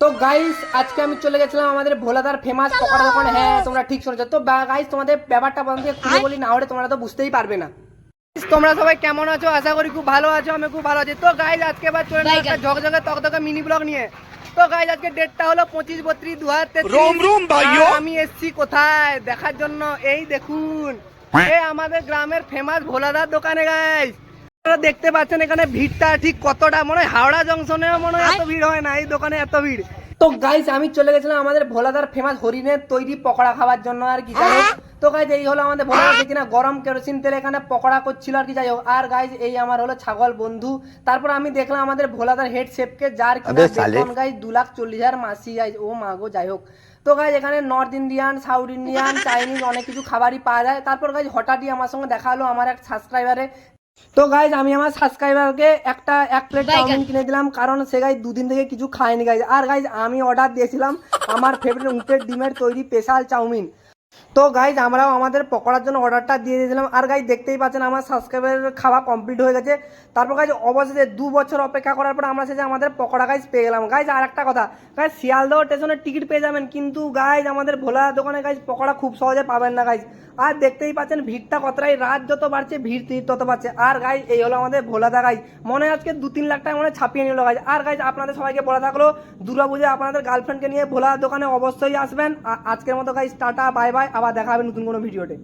তো গাইস আজকে আমি চলে গেছিলাম আমাদের ভোলাদার ফেমাস পকোড়া দোকান। হ্যাঁ তোমরা ঠিক শুনেছো। তো গাইস তোমাদের ব্যাপারটা বন্ধ থেকে খুলে বলি, না হলে তোমরা তো বুঝতেই পারবে না। তোমরা সবাই কেমন আছো? আশা করি খুব ভালো আছো। আমি খুব ভালো আছি। তো গাইস আজকে এবার চলে এলাম একটা ঝকঝকে তকতকে মিনি ব্লগ নিয়ে। তো গাইস আজকে ডেটটা হলো 25/32/2023। আমি এসছি কোথায় দেখার জন্য, এই দেখুন এই আমাদের গ্রামের ফেমাস ভোলাদার দোকানে গাইস। আপনারা দেখতে পাচ্ছেন এখানে ভিড়টা ঠিক কতটা, মনে হয় হাওড়া জংশনেও মনে হয় এত ভিড় হয় না, এই দোকানে এত ভিড়। তো গাইস আমি চলে গেছিলাম আমাদের ভোলাদার ফেমাস হরিণের তৈরি পকোড়া খাওয়ার জন্য আর কি, যাই হোক। তো গাইস এই হলো আমাদের ভোলাদার, দেখি না গরম কেরোসিন তেলে এখানে পকোড়া করছিল আর কি, যাই হোক। আর গাইস এই আমার হলো ছাগল বন্ধু। তারপর আমি দেখলাম আমাদের ভোলাদার হেড শেফকে, যার কিনা বেতন গাইস 2,40,000 মাসি গাইস, ও মাগো, যাই হোক। তো গাইজ এখানে north Indian, south Indian, Chinese অনেক কিছু খাবারই পাওয়া যায়। তারপর গাইজ হঠাৎই আমার সঙ্গে দেখা হলো আমার এক সাবস্ক্রাইবারে। তো গাইজ আমি আমার সাবস্ক্রাইবারকে এক প্লেট চাউমিন কিনে দিলাম, কারণ সে গাইজ দুদিন থেকে কিছু খায়নি গাইজ। আর গাইজ আমি অর্ডার দিয়েছিলাম আমার ফেভারিট উটের ডিমের তৈরি স্পেশাল চাউমিন। তো গাইজ আমরাও আমাদের পকোড়ার জন্য অর্ডারটা দিয়ে দিয়েছিলাম। আর গাইজ দেখতেই পাচ্ছেন আমার সাবস্ক্রাইবারের খাওয়া কমপ্লিট হয়ে গেছে। তারপর গাইজ অবশেষে 2 বছর অপেক্ষা করার পর আমরা শেষে আমাদের পকোড়া গাইজ পেয়ে গেলাম। গাইজ আর একটা কথা, গাইজ শিয়ালদহ স্টেশনের টিকিট পেয়ে যাবেন, কিন্তু গাইজ আমাদের ভোলা দোকানে গাইজ পকোড়া খুব সহজে পাবেন না গাইজ। আর দেখতেই পাচ্ছেন ভিড়টা কতটাই, রাত যত বাড়ছে ভিড় তত বাড়ছে। আর গাইজ এই হলো আমাদের ভোলাদা গাইজ, মনে হয় আজকে 2-3 লাখ টাকা মনে ছাপিয়ে নিল গাইজ। আর গাইজ আপনাদের সবাইকে বলা থাকলো, দুর্গাপূজায় আপনাদের গার্লফ্রেন্ডকে নিয়ে ভোলা দোকানে অবশ্যই আসবেন। আজকের মতো গাইজ টাটা বাই বাই, আবার দেখা হবে নতুন কোনো ভিডিওতে।